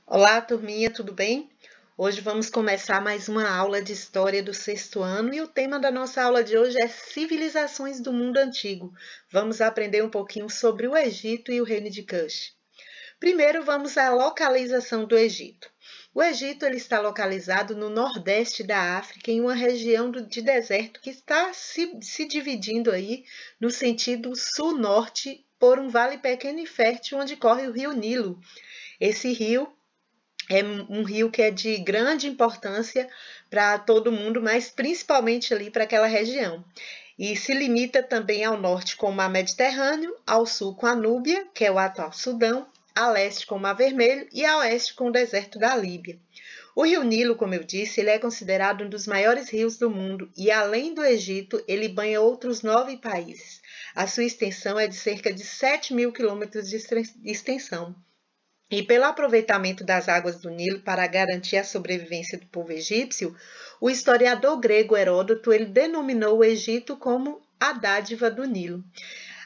Olá, turminha, tudo bem? Hoje vamos começar mais uma aula de História do sexto ano e o tema da nossa aula de hoje é Civilizações do Mundo Antigo. Vamos aprender um pouquinho sobre o Egito e o Reino de Kush. Primeiro, vamos à localização do Egito. O Egito ele está localizado no nordeste da África, em uma região de deserto que está se dividindo aí no sentido sul-norte por um vale pequeno e fértil onde corre o rio Nilo. Esse rio é um rio que é de grande importância para todo mundo, mas principalmente ali para aquela região. E se limita também ao norte com o Mar Mediterrâneo, ao sul com a Núbia, que é o atual Sudão, a leste com o Mar Vermelho e a oeste com o deserto da Líbia. O rio Nilo, como eu disse, ele é considerado um dos maiores rios do mundo e, além do Egito, ele banha outros 9 países. A sua extensão é de cerca de 7.000 quilômetros de extensão. E pelo aproveitamento das águas do Nilo para garantir a sobrevivência do povo egípcio, o historiador grego Heródoto ele denominou o Egito como a dádiva do Nilo.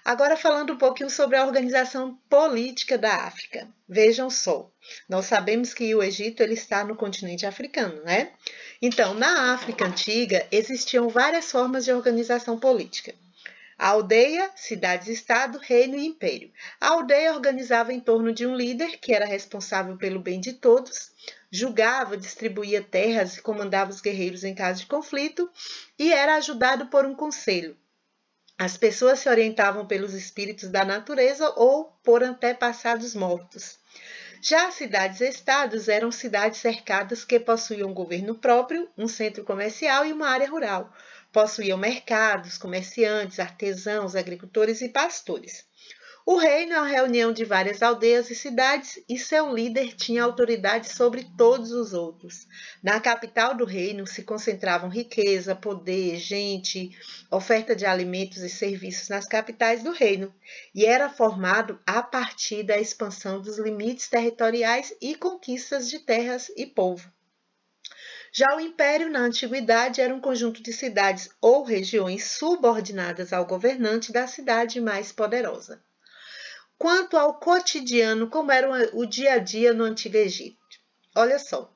Agora falando um pouquinho sobre a organização política da África. Vejam só, nós sabemos que o Egito ele está no continente africano, né? Então, na África antiga existiam várias formas de organização política. A aldeia, cidades-estado, reino e império. A aldeia organizava em torno de um líder, que era responsável pelo bem de todos, julgava, distribuía terras e comandava os guerreiros em caso de conflito, e era ajudado por um conselho. As pessoas se orientavam pelos espíritos da natureza ou por antepassados mortos. Já as cidades-estados eram cidades cercadas que possuíam um governo próprio, um centro comercial e uma área rural. Possuíam mercados, comerciantes, artesãos, agricultores e pastores. O reino é a reunião de várias aldeias e cidades e seu líder tinha autoridade sobre todos os outros. Na capital do reino se concentravam riqueza, poder, gente, oferta de alimentos e serviços nas capitais do reino, e era formado a partir da expansão dos limites territoriais e conquistas de terras e povo. Já o império, na antiguidade, era um conjunto de cidades ou regiões subordinadas ao governante da cidade mais poderosa. Quanto ao cotidiano, como era o dia a dia no Antigo Egito? Olha só,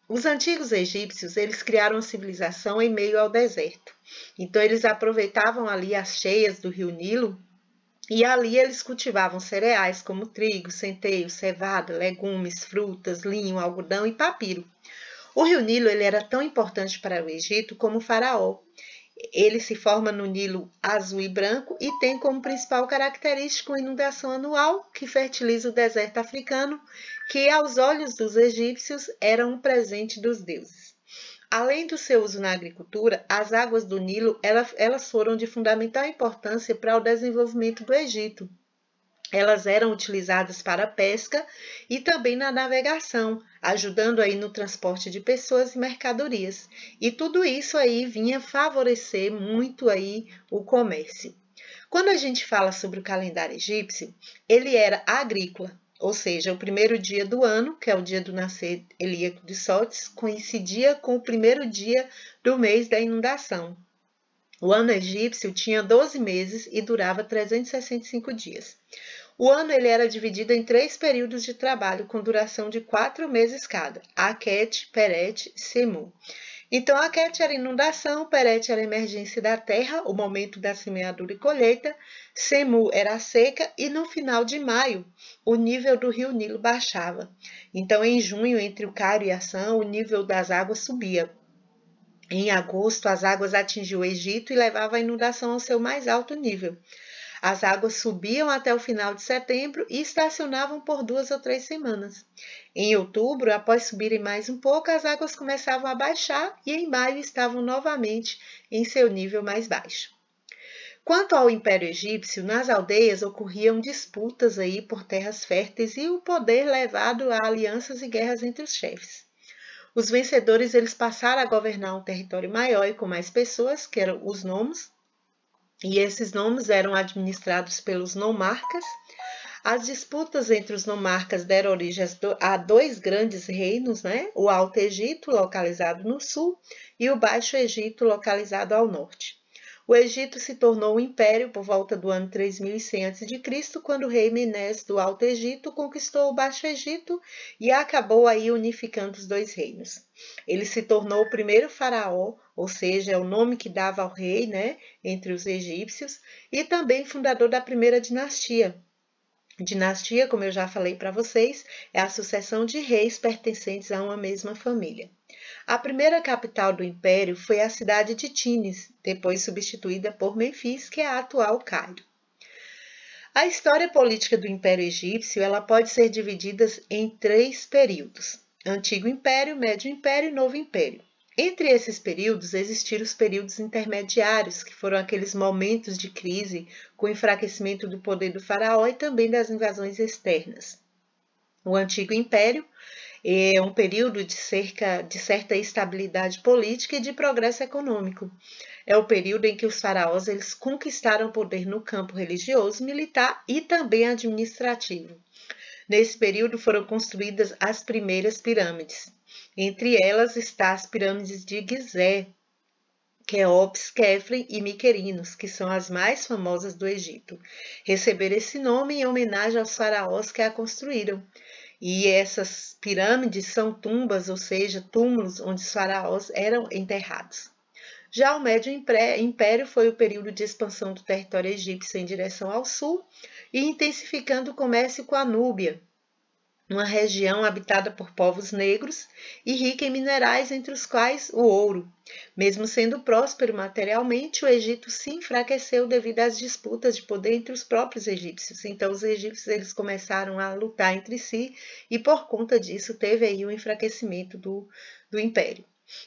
os antigos egípcios, eles criaram uma civilização em meio ao deserto. Então, eles aproveitavam ali as cheias do rio Nilo e ali eles cultivavam cereais como trigo, centeio, cevada, legumes, frutas, linho, algodão e papiro. O rio Nilo ele era tão importante para o Egito como o faraó. Ele se forma no Nilo azul e branco e tem como principal característica uma inundação anual que fertiliza o deserto africano, que aos olhos dos egípcios era um presente dos deuses. Além do seu uso na agricultura, as águas do Nilo elas foram de fundamental importância para o desenvolvimento do Egito. Elas eram utilizadas para a pesca e também na navegação, ajudando aí no transporte de pessoas e mercadorias. E tudo isso aí vinha favorecer muito aí o comércio. Quando a gente fala sobre o calendário egípcio, ele era agrícola, ou seja, o primeiro dia do ano, que é o dia do nascer helíaco de Sótis, coincidia com o primeiro dia do mês da inundação. O ano egípcio tinha 12 meses e durava 365 dias. O ano ele era dividido em 3 períodos de trabalho com duração de 4 meses cada, Aquete, Perete e Semu. Então, Aquete era inundação, Perete era emergência da terra, o momento da semeadura e colheita, Semu era a seca e no final de maio o nível do rio Nilo baixava. Então, em junho, entre o Cairo e Assã, o nível das águas subia. Em agosto, as águas atingiam o Egito e levavam a inundação ao seu mais alto nível. As águas subiam até o final de setembro e estacionavam por 2 ou 3 semanas. Em outubro, após subirem mais um pouco, as águas começavam a baixar e em maio estavam novamente em seu nível mais baixo. Quanto ao Império Egípcio, nas aldeias ocorriam disputas aí por terras férteis e o poder levado a alianças e guerras entre os chefes. Os vencedores eles passaram a governar um território maior e com mais pessoas, que eram os nomos, e esses nomes eram administrados pelos nomarcas. As disputas entre os nomarcas deram origem a 2 grandes reinos, né? O Alto Egito, localizado no sul, e o Baixo Egito, localizado ao norte. O Egito se tornou um império por volta do ano 3100 a.C., quando o rei Menés do Alto Egito conquistou o Baixo Egito e acabou aí unificando os dois reinos. Ele se tornou o primeiro faraó, ou seja, é o nome que dava ao rei, né, entre os egípcios, e também fundador da primeira dinastia. Dinastia, como eu já falei para vocês, é a sucessão de reis pertencentes a uma mesma família. A primeira capital do império foi a cidade de Tínis, depois substituída por Menfis, que é a atual Cairo. A história política do Império Egípcio ela pode ser dividida em 3 períodos: Antigo Império, Médio Império e Novo Império. Entre esses períodos existiram os períodos intermediários, que foram aqueles momentos de crise com o enfraquecimento do poder do faraó e também das invasões externas. O Antigo Império é um período de certa estabilidade política e de progresso econômico. É o período em que os faraós eles conquistaram poder no campo religioso, militar e também administrativo. Nesse período foram construídas as primeiras pirâmides. Entre elas está as pirâmides de Gizé, Quéops, Khafre e Miquerinos, que são as mais famosas do Egito. Receberam esse nome em homenagem aos faraós que a construíram. E essas pirâmides são tumbas, ou seja, túmulos onde os faraós eram enterrados. Já o Médio Império foi o período de expansão do território egípcio em direção ao sul e intensificando o comércio com a Núbia, uma região habitada por povos negros e rica em minerais, entre os quais o ouro. Mesmo sendo próspero materialmente, o Egito se enfraqueceu devido às disputas de poder entre os próprios egípcios. Então, os egípcios eles começaram a lutar entre si e, por conta disso, teve aí o enfraquecimento do império.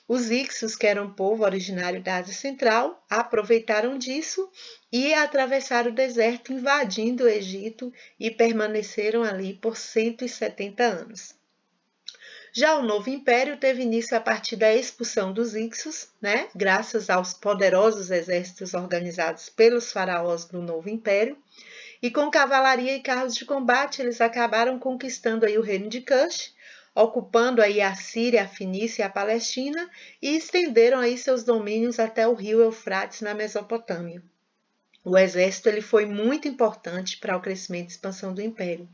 Os Ixos, que eram um povo originário da Ásia Central, aproveitaram disso e atravessaram o deserto, invadindo o Egito e permaneceram ali por 170 anos. Já o Novo Império teve início a partir da expulsão dos Ixos, né, graças aos poderosos exércitos organizados pelos faraós do Novo Império, e com cavalaria e carros de combate eles acabaram conquistando aí o reino de Cush, ocupando aí a Síria, a Fenícia e a Palestina e estenderam aí seus domínios até o rio Eufrates na Mesopotâmia. O exército ele foi muito importante para o crescimento e expansão do império.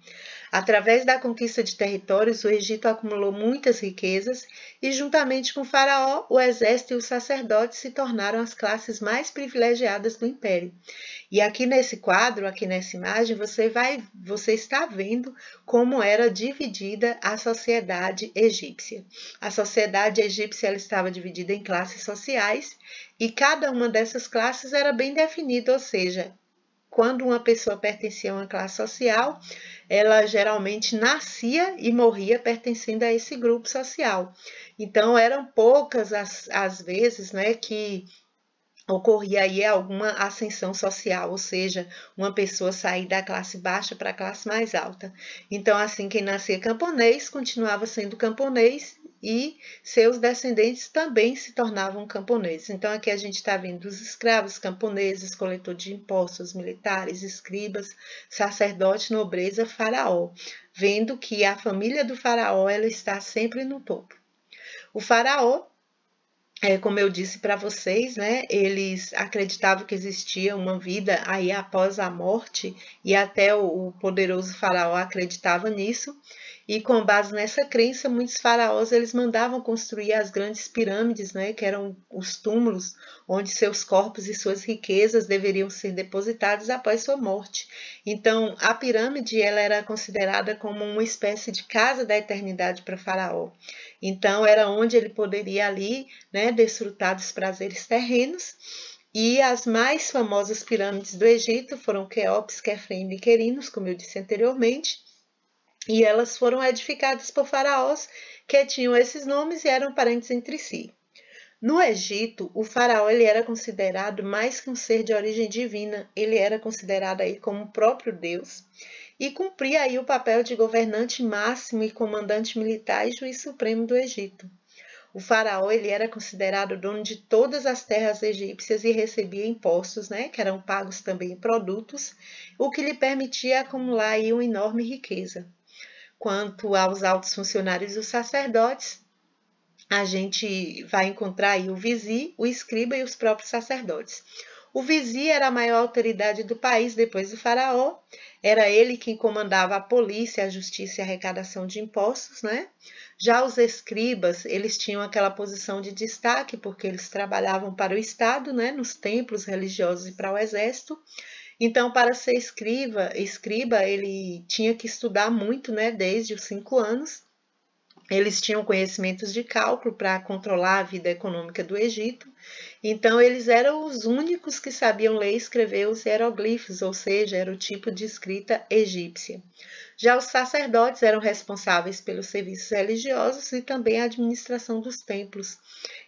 Através da conquista de territórios, o Egito acumulou muitas riquezas e, juntamente com o faraó, o exército e os sacerdotes se tornaram as classes mais privilegiadas do império. E aqui nesse quadro, aqui nessa imagem, você está vendo como era dividida a sociedade egípcia. A sociedade egípcia ela estava dividida em classes sociais e cada uma dessas classes era bem definida, ou seja, quando uma pessoa pertencia a uma classe social, ela geralmente nascia e morria pertencendo a esse grupo social. Então, eram poucas as vezes, né, que ocorria aí alguma ascensão social, ou seja, uma pessoa sair da classe baixa para a classe mais alta. Então, assim, quem nascia camponês continuava sendo camponês e seus descendentes também se tornavam camponeses. Então, aqui a gente está vendo os escravos, camponeses, coletor de impostos, militares, escribas, sacerdote, nobreza, faraó, vendo que a família do faraó ela está sempre no topo. O faraó, como eu disse para vocês, né, eles acreditavam que existia uma vida aí após a morte e até o poderoso faraó acreditava nisso. E com base nessa crença, muitos faraós eles mandavam construir as grandes pirâmides, né, que eram os túmulos onde seus corpos e suas riquezas deveriam ser depositados após sua morte. Então, a pirâmide ela era considerada como uma espécie de casa da eternidade para o faraó. Então, era onde ele poderia ali, né, desfrutar dos prazeres terrenos. E as mais famosas pirâmides do Egito foram Quéops, Khafre e Miquerinos, como eu disse anteriormente. E elas foram edificadas por faraós que tinham esses nomes e eram parentes entre si. No Egito, o faraó ele era considerado mais que um ser de origem divina, ele era considerado aí como o próprio Deus e cumpria aí o papel de governante máximo e comandante militar e juiz supremo do Egito. O faraó ele era considerado dono de todas as terras egípcias e recebia impostos, né, que eram pagos também em produtos, o que lhe permitia acumular aí uma enorme riqueza. Quanto aos altos funcionários e os sacerdotes, a gente vai encontrar aí o vizir, o escriba e os próprios sacerdotes. O vizir era a maior autoridade do país depois do faraó. Era ele quem comandava a polícia, a justiça e a arrecadação de impostos, né? Já os escribas, eles tinham aquela posição de destaque porque eles trabalhavam para o Estado, né, nos templos religiosos e para o exército. Então, para ser escriba, ele tinha que estudar muito, né, desde os 5 anos. Eles tinham conhecimentos de cálculo para controlar a vida econômica do Egito. Então, eles eram os únicos que sabiam ler e escrever os hieroglifos, ou seja, era o tipo de escrita egípcia. Já os sacerdotes eram responsáveis pelos serviços religiosos e também a administração dos templos.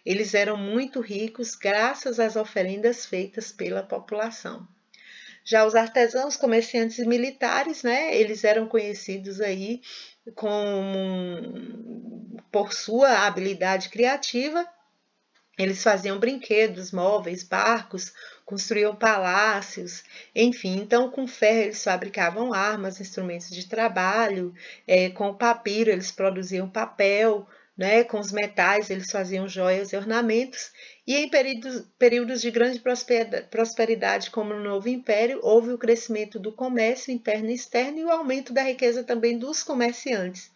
Eles eram muito ricos graças às oferendas feitas pela população. Já os artesãos, comerciantes e militares, né, eles eram conhecidos aí por sua habilidade criativa. Eles faziam brinquedos, móveis, barcos, construíam palácios, enfim. Então, com ferro eles fabricavam armas, instrumentos de trabalho, com o papiro eles produziam papel, né? Com os metais eles faziam joias e ornamentos. E em períodos de grande prosperidade, como no Novo Império, houve o crescimento do comércio interno e externo e o aumento da riqueza também dos comerciantes.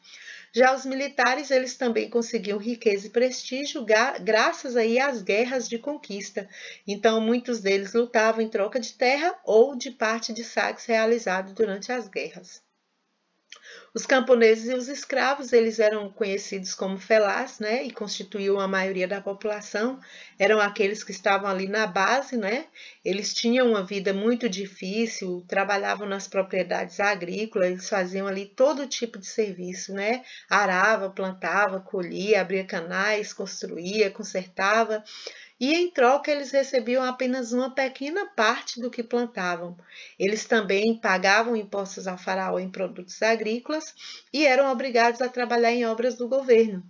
Já os militares, eles também conseguiam riqueza e prestígio graças aí às guerras de conquista. Então, muitos deles lutavam em troca de terra ou de parte de saques realizados durante as guerras. Os camponeses e os escravos, eles eram conhecidos como felás, né, e constituíam a maioria da população, eram aqueles que estavam ali na base, né, eles tinham uma vida muito difícil, trabalhavam nas propriedades agrícolas, eles faziam ali todo tipo de serviço, né, arava, plantava, colhia, abria canais, construía, consertava, e em troca eles recebiam apenas uma pequena parte do que plantavam. Eles também pagavam impostos ao faraó em produtos agrícolas e eram obrigados a trabalhar em obras do governo.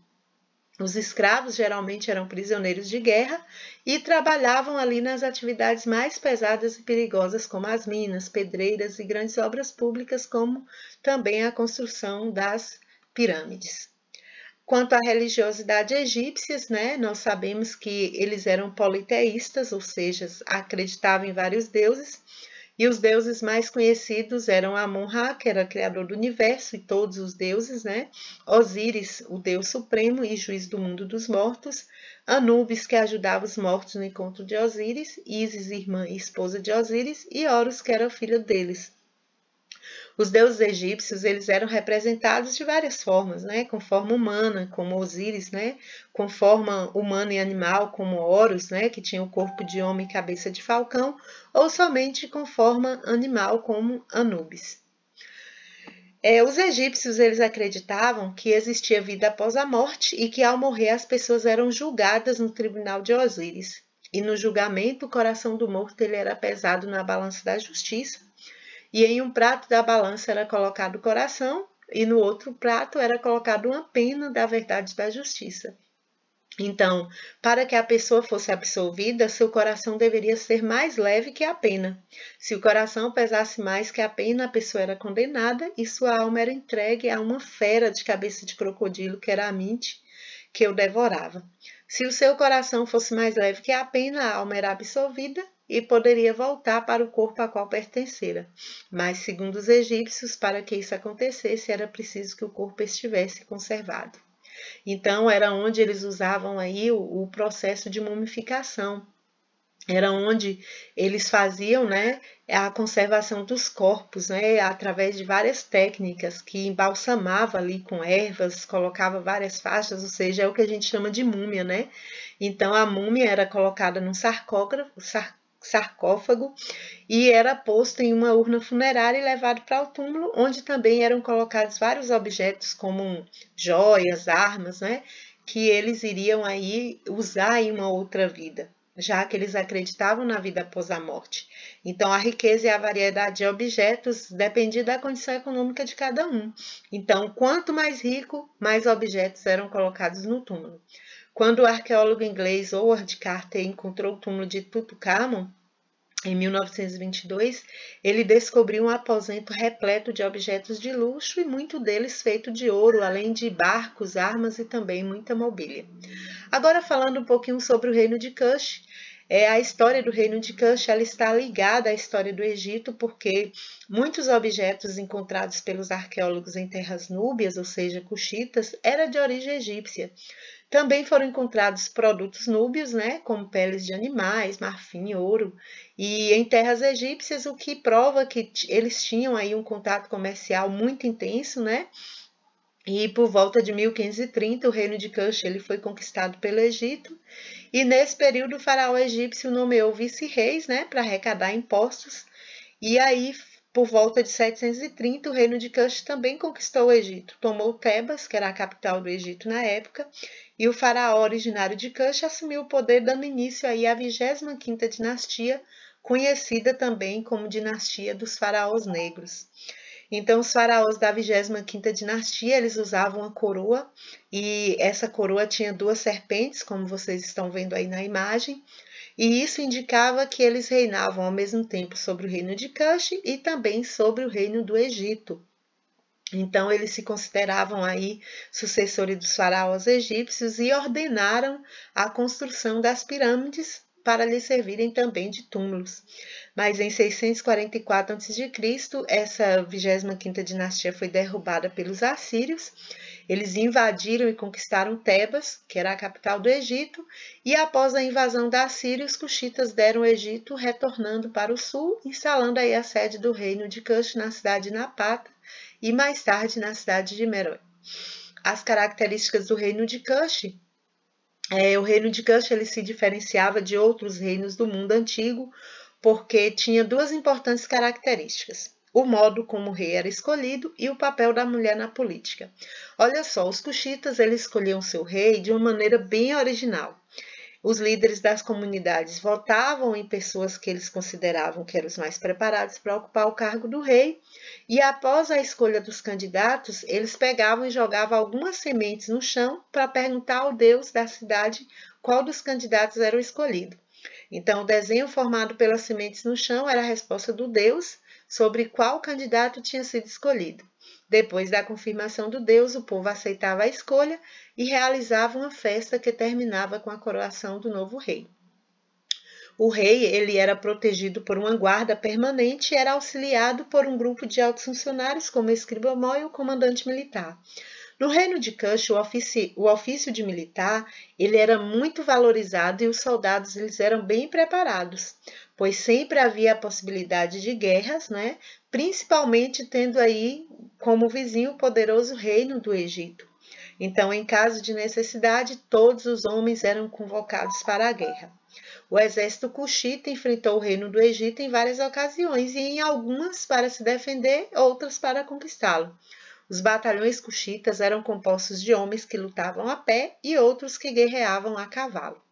Os escravos geralmente eram prisioneiros de guerra e trabalhavam ali nas atividades mais pesadas e perigosas, como as minas, pedreiras e grandes obras públicas, como também a construção das pirâmides. Quanto à religiosidade egípcia, né, nós sabemos que eles eram politeístas, ou seja, acreditavam em vários deuses, e os deuses mais conhecidos eram Amon-Ra, que era criador do universo e todos os deuses, né? Osíris, o deus supremo e juiz do mundo dos mortos, Anubis, que ajudava os mortos no encontro de Osíris, Ísis, irmã e esposa de Osíris, e Horus, que era filho deles. Os deuses egípcios, eles eram representados de várias formas, né? Com forma humana, como Osíris, né? Com forma humana e animal, como Horus, né? Que tinha o corpo de homem e cabeça de falcão, ou somente com forma animal, como Anubis. Os egípcios, eles acreditavam que existia vida após a morte e que ao morrer as pessoas eram julgadas no tribunal de Osíris. E no julgamento, o coração do morto ele era pesado na balança da justiça, e em um prato da balança era colocado o coração e no outro prato era colocado uma pena da verdade e da justiça. Então, para que a pessoa fosse absolvida, seu coração deveria ser mais leve que a pena. Se o coração pesasse mais que a pena, a pessoa era condenada e sua alma era entregue a uma fera de cabeça de crocodilo, que era a Aminte, que o devorava. Se o seu coração fosse mais leve que a pena, a alma era absolvida e poderia voltar para o corpo a qual pertencera. Mas, segundo os egípcios, para que isso acontecesse, era preciso que o corpo estivesse conservado. Então, era onde eles usavam aí o processo de mumificação. Era onde eles faziam, né, a conservação dos corpos, né, através de várias técnicas, que embalsamava ali com ervas, colocava várias faixas, ou seja, é o que a gente chama de múmia, né? Então, a múmia era colocada num sarcófago e era posto em uma urna funerária e levado para o túmulo, onde também eram colocados vários objetos como joias, armas, né, que eles iriam aí usar em uma outra vida, já que eles acreditavam na vida após a morte. Então, a riqueza e a variedade de objetos dependia da condição econômica de cada um. Então, quanto mais rico, mais objetos eram colocados no túmulo. Quando o arqueólogo inglês Howard Carter encontrou o túmulo de Tutankhamon, em 1922, ele descobriu um aposento repleto de objetos de luxo e muito deles feito de ouro, além de barcos, armas e também muita mobília. Agora falando um pouquinho sobre o reino de Kush, A história do reino de Kush ela está ligada à história do Egito, porque muitos objetos encontrados pelos arqueólogos em terras núbias, ou seja, cuxitas, eram de origem egípcia. Também foram encontrados produtos núbios, né, como peles de animais, marfim, ouro, e em terras egípcias, o que prova que eles tinham aí um contato comercial muito intenso, né? E por volta de 1530, o reino de Kush ele foi conquistado pelo Egito, e nesse período o faraó egípcio nomeou vice-reis, né, para arrecadar impostos. E aí, por volta de 730, o reino de Kush também conquistou o Egito. Tomou Tebas, que era a capital do Egito na época, e o faraó originário de Kush assumiu o poder, dando início aí à 25ª dinastia, conhecida também como dinastia dos faraós negros. Então, os faraós da 25ª dinastia, eles usavam a coroa, e essa coroa tinha duas serpentes, como vocês estão vendo aí na imagem, e isso indicava que eles reinavam ao mesmo tempo sobre o reino de Kush e também sobre o reino do Egito. Então, eles se consideravam aí sucessores dos faraós egípcios e ordenaram a construção das pirâmides para lhes servirem também de túmulos. Mas em 644 a.C., essa 25ª dinastia foi derrubada pelos assírios. Eles invadiram e conquistaram Tebas, que era a capital do Egito, e após a invasão da Síria, os cuxitas deram o Egito, retornando para o sul, instalando aí a sede do reino de Kush na cidade de Napata e mais tarde na cidade de Meroe. As características do reino de Kush. O reino de Kush ele se diferenciava de outros reinos do mundo antigo porque tinha duas importantes características: o modo como o rei era escolhido e o papel da mulher na política. Olha só, os cuxitas eles escolhiam seu rei de uma maneira bem original. Os líderes das comunidades votavam em pessoas que eles consideravam que eram os mais preparados para ocupar o cargo do rei, e após a escolha dos candidatos, eles pegavam e jogavam algumas sementes no chão para perguntar ao Deus da cidade qual dos candidatos era o escolhido. Então, o desenho formado pelas sementes no chão era a resposta do Deus sobre qual candidato tinha sido escolhido. Depois da confirmação do Deus, o povo aceitava a escolha e realizava uma festa que terminava com a coroação do novo rei. O rei ele era protegido por uma guarda permanente e era auxiliado por um grupo de altos funcionários, como o escribamó e o comandante militar. No reino de Kush, o ofício de militar ele era muito valorizado e os soldados eles eram bem preparados, pois sempre havia a possibilidade de guerras, né? Principalmente tendo aí como vizinho o poderoso reino do Egito. Então, em caso de necessidade, todos os homens eram convocados para a guerra. O exército cuxita enfrentou o reino do Egito em várias ocasiões e em algumas para se defender, outras para conquistá-lo. Os batalhões cuxitas eram compostos de homens que lutavam a pé e outros que guerreavam a cavalo.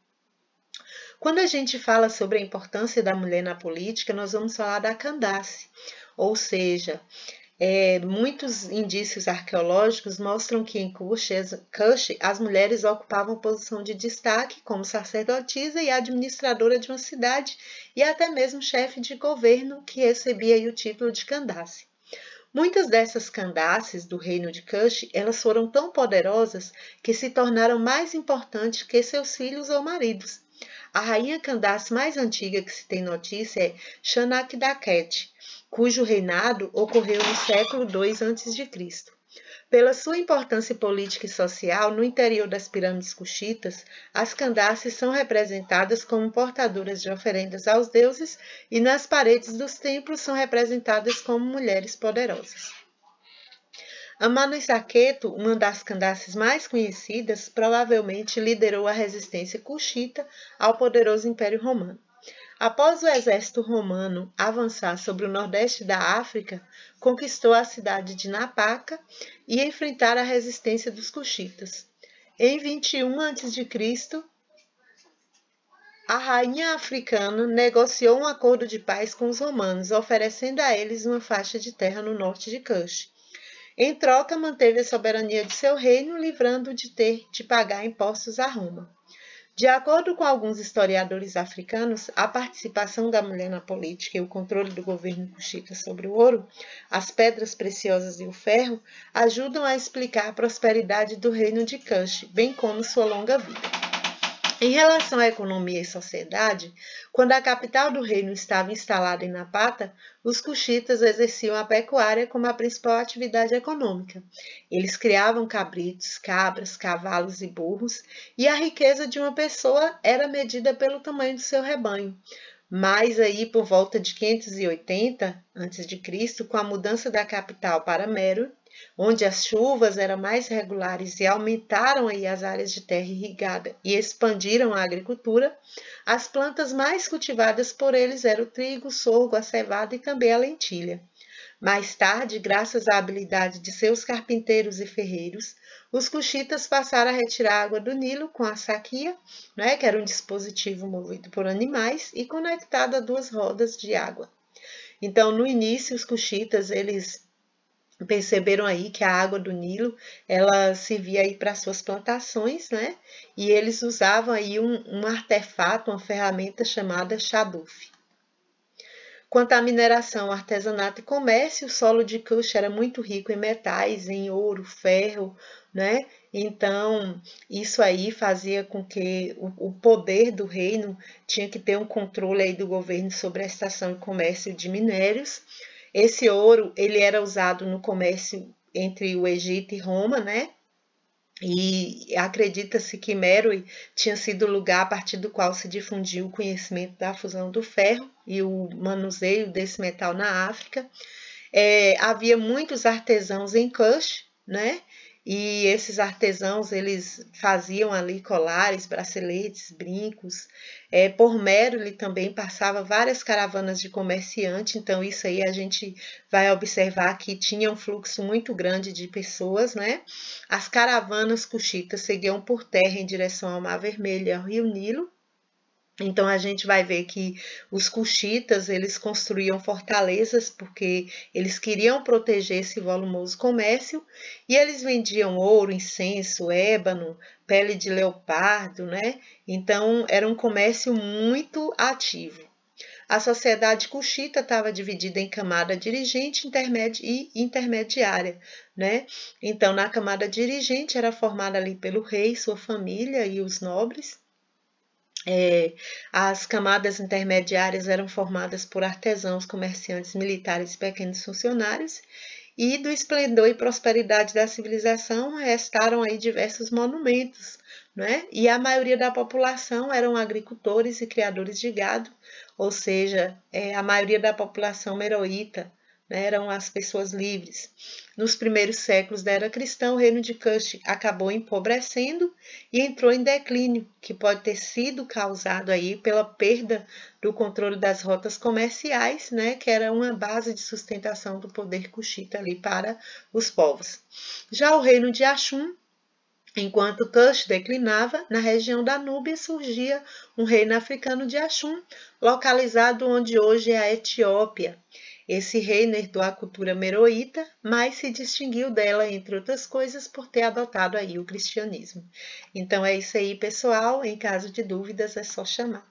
Quando a gente fala sobre a importância da mulher na política, nós vamos falar da Candace, ou seja, muitos indícios arqueológicos mostram que em Kush as mulheres ocupavam posição de destaque como sacerdotisa e administradora de uma cidade e até mesmo chefe de governo que recebia aí o título de Candace. Muitas dessas Candaces do reino de Kush, elas foram tão poderosas que se tornaram mais importantes que seus filhos ou maridos. A rainha Candace mais antiga que se tem notícia é Shanakdaket, cujo reinado ocorreu no século II a.C. Pela sua importância política e social, no interior das pirâmides cuxitas, as Candaces são representadas como portadoras de oferendas aos deuses e nas paredes dos templos são representadas como mulheres poderosas. Amano-Saqueto, uma das Candaces mais conhecidas, provavelmente liderou a resistência cuxita ao poderoso Império Romano. Após o exército romano avançar sobre o nordeste da África, conquistou a cidade de Napata e enfrentar a resistência dos cuxitas. Em 21 a.C., a rainha africana negociou um acordo de paz com os romanos, oferecendo a eles uma faixa de terra no norte de Kush. Em troca, manteve a soberania de seu reino, livrando de ter de pagar impostos a Roma. De acordo com alguns historiadores africanos, a participação da mulher na política e o controle do governo cuxita sobre o ouro, as pedras preciosas e o ferro ajudam a explicar a prosperidade do reino de Kush, bem como sua longa vida. Em relação à economia e sociedade, quando a capital do reino estava instalada em Napata, os cuxitas exerciam a pecuária como a principal atividade econômica. Eles criavam cabritos, cabras, cavalos e burros, e a riqueza de uma pessoa era medida pelo tamanho do seu rebanho. Mas aí, por volta de 580 a.C., com a mudança da capital para Meru, onde as chuvas eram mais regulares e aumentaram aí as áreas de terra irrigada e expandiram a agricultura, as plantas mais cultivadas por eles eram o trigo, o sorgo, a cevada e também a lentilha. Mais tarde, graças à habilidade de seus carpinteiros e ferreiros, os cuxitas passaram a retirar a água do Nilo com a saquia, né, que era um dispositivo movido por animais e conectado a duas rodas de água. Então, no início, os cuxitas, eles perceberam aí que a água do Nilo, ela servia aí para suas plantações, né? E eles usavam aí um artefato, uma ferramenta chamada Shaduf. Quanto à mineração, artesanato e comércio, o solo de Kush era muito rico em metais, em ouro, ferro, né? Então, isso aí fazia com que o poder do reino tinha que ter um controle aí do governo sobre a estação e comércio de minérios. Esse ouro, ele era usado no comércio entre o Egito e Roma, né? E acredita-se que Meroe tinha sido o lugar a partir do qual se difundiu o conhecimento da fusão do ferro e o manuseio desse metal na África. Havia muitos artesãos em Kush, né? E esses artesãos, eles faziam ali colares, braceletes, brincos. Por Meruli também passava várias caravanas de comerciantes, então isso aí a gente vai observar que tinha um fluxo muito grande de pessoas, né? As caravanas cuxitas seguiam por terra em direção ao Mar Vermelho e ao Rio Nilo. Então a gente vai ver que os cuxitas, eles construíam fortalezas porque eles queriam proteger esse volumoso comércio e eles vendiam ouro, incenso, ébano, pele de leopardo, né? Então era um comércio muito ativo. A sociedade cuxita estava dividida em camada dirigente, intermédia e intermediária, né? Então na camada dirigente era formada ali pelo rei, sua família e os nobres. As camadas intermediárias eram formadas por artesãos, comerciantes, militares e pequenos funcionários, e do esplendor e prosperidade da civilização restaram aí diversos monumentos, né? E a maioria da população eram agricultores e criadores de gado, ou seja, a maioria da população meroíta, né, eram as pessoas livres. Nos primeiros séculos da era cristã, o reino de Kush acabou empobrecendo e entrou em declínio, que pode ter sido causado aí pela perda do controle das rotas comerciais, né, que era uma base de sustentação do poder cuxita ali para os povos. Já o reino de Axum, enquanto Kush declinava, na região da Núbia surgia um reino africano de Axum, localizado onde hoje é a Etiópia. Esse reino herdou a cultura meroíta, mas se distinguiu dela, entre outras coisas, por ter adotado aí o cristianismo. Então é isso aí, pessoal. Em caso de dúvidas, é só chamar.